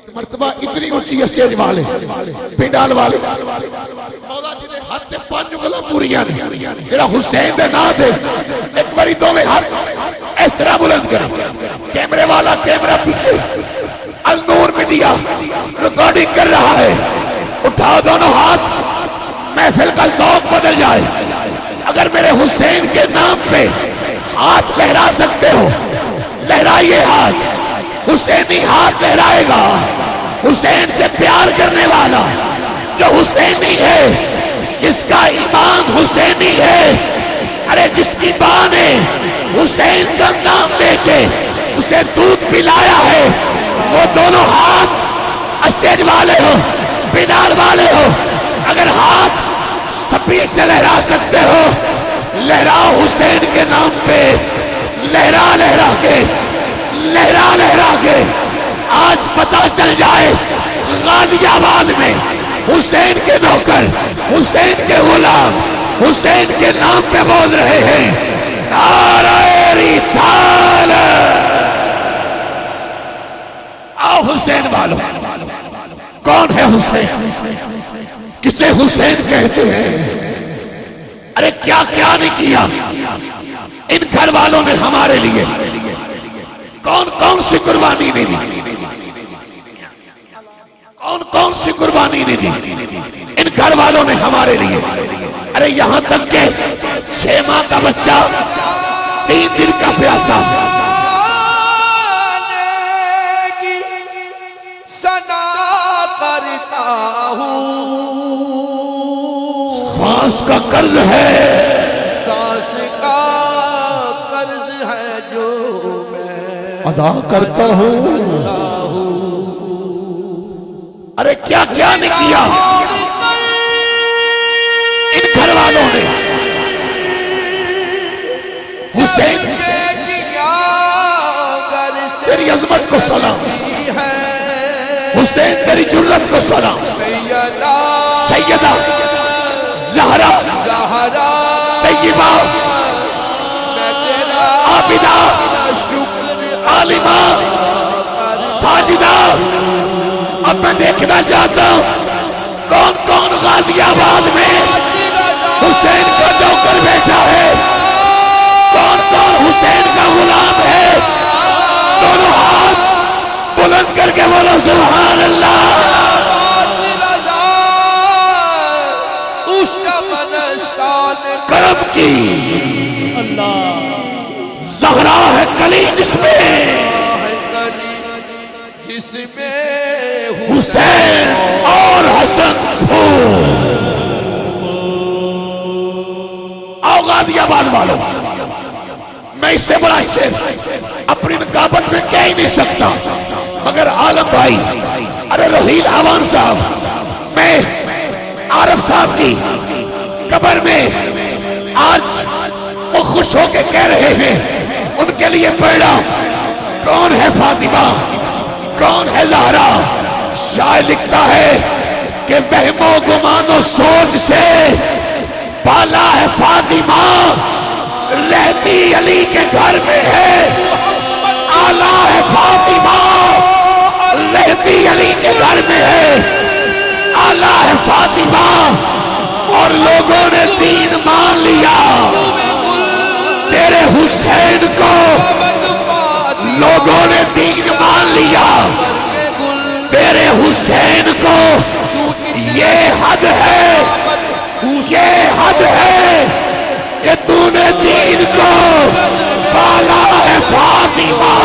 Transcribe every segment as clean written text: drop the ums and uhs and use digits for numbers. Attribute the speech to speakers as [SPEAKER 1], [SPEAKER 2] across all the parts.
[SPEAKER 1] ایک مرتبہ اتنی اونچی اسٹیج والے پنڈال والے مولا جی دے ہاتھ تے 5 ونگلاں پوریاں نے جڑا حسین دے نام تے ایک باری دوویں ہاتھ اس طرح بلند کرے کیمرے والا کیمرہ پیچھے النور میڈیا ریکارڈنگ کر رہا ہے اٹھاؤ دونوں ہاتھ محفل کا ذوق بدل جائے اگر میرے حسین کے نام پہ ہاتھ لہرا سکتے ہو لہرائیے ہاتھ حسینی ہاتھ لہرائے گا حسین سے پیار کرنے والا جو حسینی ہے جس کا ایمان حسینی ہے ارے جس کی ماں نے حسین کا نام لے کے اسے دودھ پلایا ہے وہ دونوں ہاتھ اسٹیج والے ہو پنڈال والے ہو اگر ہاتھ سپیڈ سے لہرا سکتے ہو لہراؤ حسین کے نام پہ لہرا لہرا کے لہرا لہرا کے آج پتہ چل جائے غازی آباد میں حسین کے نوکر حسین کے غلام حسین کے نام پہ بول رہے ہیں نعرہ رسالت آؤ حسین والو کون ہے حسین کسے حسین کہتے ہیں ارے کیا کیا نہیں کیا ان گھر والوں نے ہمارے لیے کون کون سی قربانی نہیں دی کون کون سی قربانی نہیں دی ان گھر والوں نے ہمارے لیے ارے یہاں تک کہ 6 ماہ کا بچہ 3 دن کا پیاسا
[SPEAKER 2] سنا کرتا ہوں
[SPEAKER 1] سانس کا قرض ہے
[SPEAKER 2] سانس کا قرض ہے جو
[SPEAKER 1] ادا کرتا ہوں ارے کیا کیا نہیں کیا ان گھر والوں نے حسین تیری عظمت کو سلام حسین تیری جرت کو سلام سیدہ زہرا طیبہ عابدہ عالمہ ساجدہ اب میں دیکھنا چاہتا ہوں کون کون غازی آباد میں حسین کا نوکر بیٹھا ہے کون کون حسین کا غلام ہے دونوں ہاتھ بلند کر کے بولو سبحان اللہ کرم کی زہرا ہے کلی جس میں حسین اور حسن آؤ غازی آباد والوں میں اس سے بڑا شعر اپنی نقابت میں کہہ ہی نہیں سکتا مگر عالم بھائی ارے رحیل آوان صاحب میں عارف صاحب کی قبر میں آج وہ خوش ہو کے کہہ رہے ہیں ان کے لیے پڑھا کون ہے فاطمہ کون ہے زہرا شاعر لکھتا ہے کہ وہم و گمان و سوچ سے بالا ہے فاطمہ رہتی علی کے گھر میں ہے آلہ ہے فاطمہ رہتی علی کے گھر میں ہے آلہ ہے فاطمہ اور لوگوں نے دین مان لیا تیرے حسین کو لوگوں نے دین مان لیا تیرے حسین کو یہ حد ہے کہ تو نے دین کو پالا ہے فاطمہ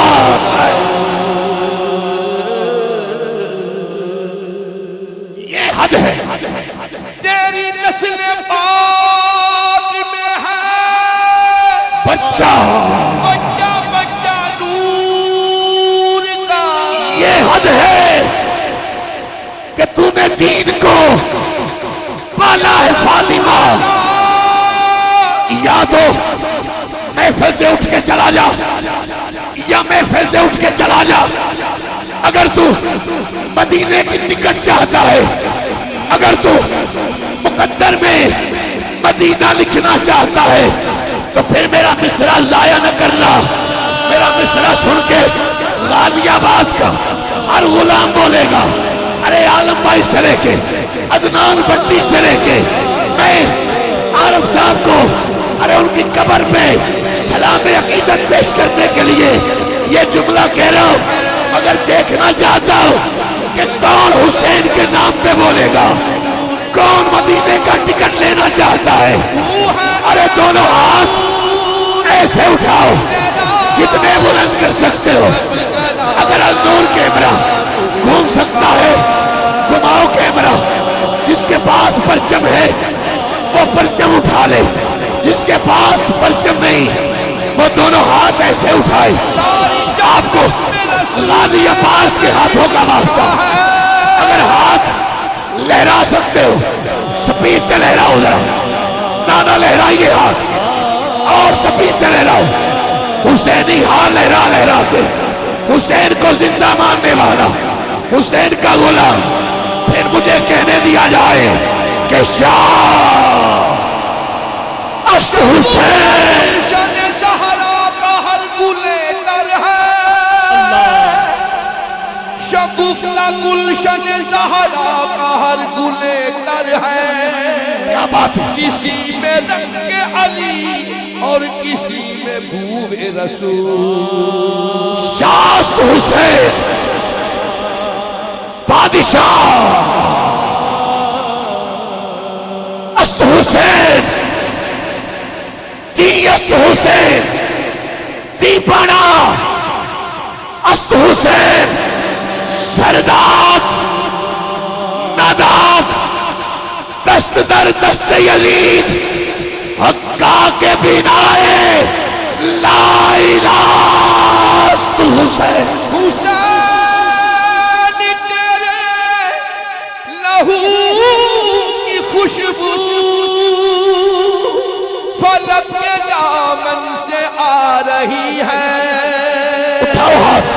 [SPEAKER 1] یہ حد ہے
[SPEAKER 2] تیری نسل پاک میں ہے
[SPEAKER 1] بچہ
[SPEAKER 2] بچہ بچہ نور کا
[SPEAKER 1] یہ حد ہے کہ تو نے دین کو پالا ہے فاطمہ یا تو محفل سے اٹھ کے چلا جا یا محفل سے اٹھ کے چلا جا اگر تو مدینے کی ٹکٹ چاہتا ہے اگر تو مقدر میں مدینہ لکھنا چاہتا ہے تو پھر میرا مصرع ضائع نہ کرنا میرا مصرع سن کے غازی آباد کا ہر غلام بولے گا ارے عالم بھائی سے لے کے عدنان بٹی سے لے کے میں عارف صاحب کو ارے ان کی قبر پہ سلام عقیدت پیش کرنے کے لیے یہ جملہ کہہ رہا ہوں، مگر دیکھنا چاہتا ہوں کہ کون حسین کے نام پہ بولے گا، کون مدینے کا ٹکٹ لینا چاہتا ہے۔ ارے دونوں ہاتھ ایسے اٹھاؤ کتنے بلند کر سکتے ہو، اگر النور کیمرہ گھوم سکتا ہے گھماؤ کیمرہ، جس کے پاس پرچم ہے وہ پرچم اٹھا لے، جس کے پاس پرچم نہیں وہ دونوں ہاتھ ایسے اٹھائے۔ آپ کو غازی عباس کے ہاتھوں کا واسطہ، اگر ہاتھ لہرا سکتے ہو سپیڈ سے لہراؤ، ذرا نانا لہرائیے ہاتھ اور سپیڈ سے لہراؤ۔ حسینی ہاتھ لہرا لہرا کے حسین کو زندہ ماننے والا، حسین کا غلام، پھر مجھے کہنے دیا جائے کہ شاہ اشت حسین
[SPEAKER 2] شان زہرا کا ہر گلے تر ہے، شگفتہ گلشن زہرا کا ہر گلے تر ہے۔
[SPEAKER 1] کیا بات ہے،
[SPEAKER 2] کسی میں رنگ علی اور کسی میں بو رسول۔
[SPEAKER 1] شاہ اشت حسین بادشاہ اشت حسین دی اشت حسین دی پانا اشت حسین سرداد ناداد دست در دست یزید حقا کے بنائے لا الہ اشت حسین۔
[SPEAKER 2] حسین تیرے لہو کی خوشبو فلک کے دامن سے آ رہی ہے۔
[SPEAKER 1] اٹھاؤ ہاتھ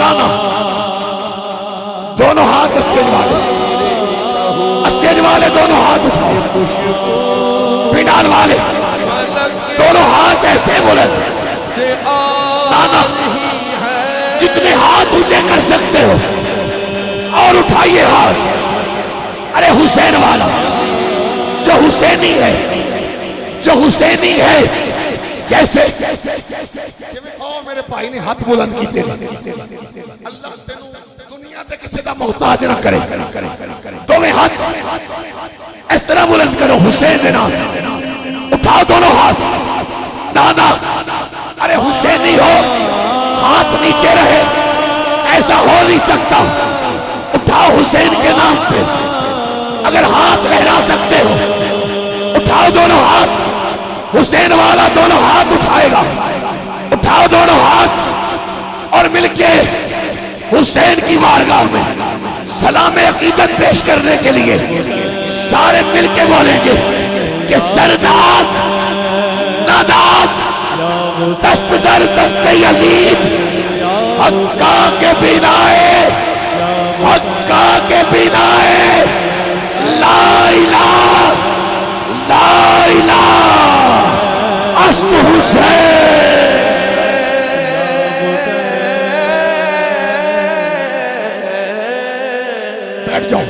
[SPEAKER 1] نانا، دونوں ہاتھ اسٹیج والے، اسٹیج والے دونوں ہاتھ اٹھاؤ، پینڈال والے دونوں ہاتھ ایسے بولے نانا، جتنے ہاتھ اونچے کر سکتے ہو اور اٹھائیے ہاتھ۔ ارے حسین والا جو حسینی ہے، جو حسینی ہے، جیسے میرے بھائی نے ہاتھ بلند کی تیرے، اللہ تینوں دنیا دے کسی دا محتاج نہ کرے۔ دونوں ہاتھ اس طرح بلند کرو حسین دے نام، اٹھاؤ دونوں ہاتھ نانا۔ ارے حسینی ہو ہاتھ نیچے رہے، ایسا ہو نہیں سکتا۔ اٹھاؤ حسین کے نام پہ، اگر ہاتھ لہرا سکتے ہو اٹھاؤ دونوں ہاتھ۔ حسین والا دونوں ہاتھ اٹھائے گا، اٹھاؤ دونوں ہاتھ اور مل کے حسین کی بارگاہ میں سلام عقیدت پیش کرنے کے لیے سارے مل کے بولیں گے کہ سرداد ناداد دست در دست یزید حقا کے بنائے، حقا کے بنائے لا الہ لا الہ اشت حسین۔ بیٹھ جاؤ،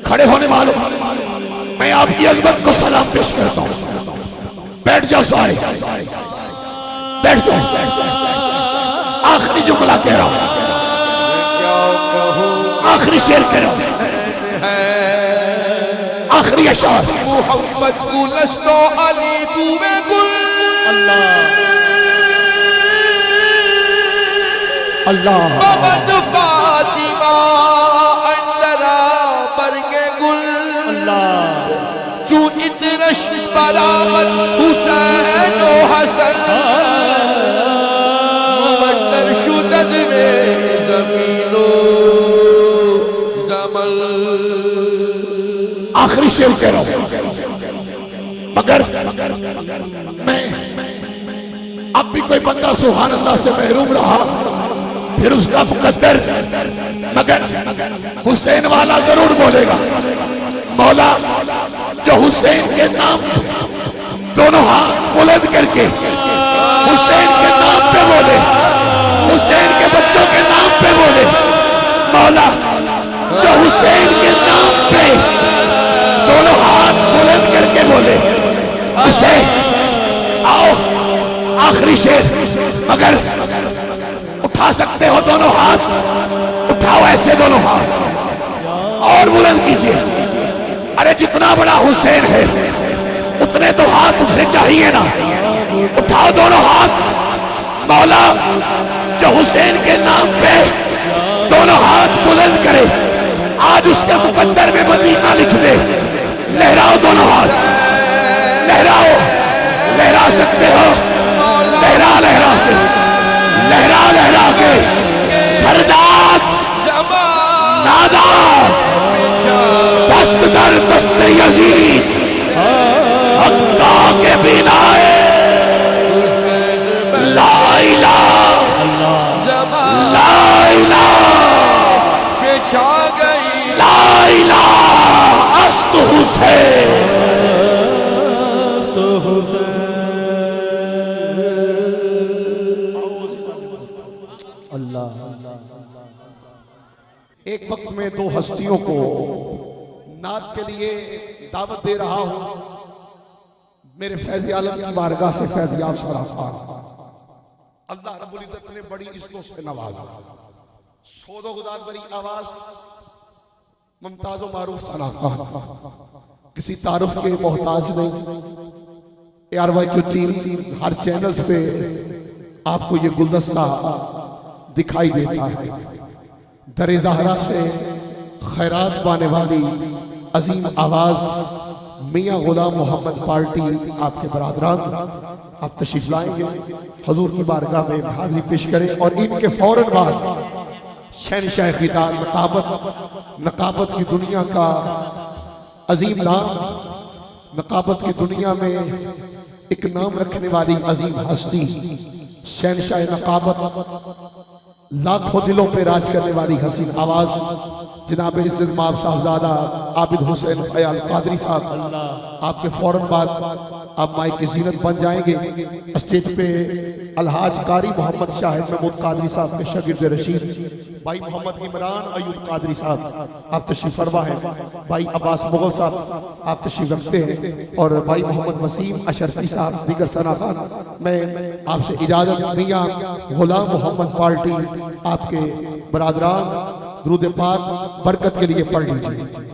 [SPEAKER 1] کھڑے ہونے والوں میں آپ کی عظمت کو سلام پیش کرتا ہوں۔ بیٹھ جاؤ سارے، بیٹھ جاؤ۔ آخری جملہ کہہ رہا ہوں، آخری شعر کہہ رہا ہوں، آخری اشعار۔
[SPEAKER 2] محمد گلستو علی بوے گل،
[SPEAKER 1] اللہ
[SPEAKER 2] محمد فاطمہ اندرا برگ گل، جو اترش برآمد حسین و حسن، مبتر شد از زمین و زمل۔
[SPEAKER 1] آخری شعر کہہ رہا ہوں، مگر میں اب بھی کوئی بندہ سبحان اللہ سے محروم رہا پھر اس کا مقدر، مگر حسین والا ضرور بولے گا مولا جو حسین کے نام دونوں ہاتھ بلند کر کے حسین کے نام پہ بولے، حسین کے بچوں کے نام پہ بولے، مولا جو حسین کے نام پہ دونوں ہاتھ بلند کر کے بولے اسے آؤ آخری شیر، مگر اٹھا سکتے ہو دونوں ہاتھ، اٹھاؤ ایسے دونوں ہاتھ اور بلند کیجئے۔ ارے جتنا بڑا حسین ہے اتنے تو ہاتھ اسے چاہیے نا، اٹھاؤ دونوں ہاتھ۔ مولا جو حسین کے نام پہ دونوں ہاتھ بلند کرے آج اس کے مقدر میں مدینہ لکھ دے۔ لہراؤ دونوں ہاتھ، لہراؤ، لہرا سکتے ہو، لہرا لہرا کے، لہرا لہرا کے، سردار نادار دست در دست یزید حقا کے بینائے لا الہ لا الہ لا الہ است حسین ایک وقت میں دو ہستیوں کو نعت کے لیے دعوت دے رہا ہوں، میرے فیض عالم کی بارگاہ سے فیض یاب سراپار اللہ رب العزت نے بڑی عزتوں سے نوازا، سود و گدار بری آواز، ممتاز و معروف صنعت، کسی تعارف کے محتاج نہیں۔ ARYQ ٹیم ہر چینلز پہ آپ کو یہ گلدستہ دکھائی دیتا ہے، در زہرا سے خیرات پانے والی عظیم آواز میاں غلام محمد پارٹی آپ کے برادران آپ تشریف لائیں گے، حضور کی بارگاہ میں حاضری پیش کریں، اور ان کے فوراً بعد شہنشاہ خطاب نقابت کی دنیا کا عظیم نام، نقابت کی دنیا میں ایک نام رکھنے والی عظیم ہستی، شہنشاہ نقابت، لاکھوں دلوں پہ راج کرنے والی حسین آواز جناب عزت مآب صاحبزادہ عابد حسین خیال قادری صاحب، آپ کے فوراً بعد آپ مائک کی زینت بن جائیں گے۔ اسٹیج پہ الحاج قاری محمد شاہد محمود قادری صاحب کے شاگرد رشید بھائی محمد عمران ایوب قادری صاحب آپ تشریف فرما ہیں، بھائی عباس مغل صاحب آپ تشریف رکھتے ہیں، اور بھائی محمد وسیم اشرفی صاحب دیگر ثناخان۔ میں آپ سے اجازت میاں غلام محمد پارٹی آپ کے برادران درود پاک برکت کے لیے پڑھ لیجیے۔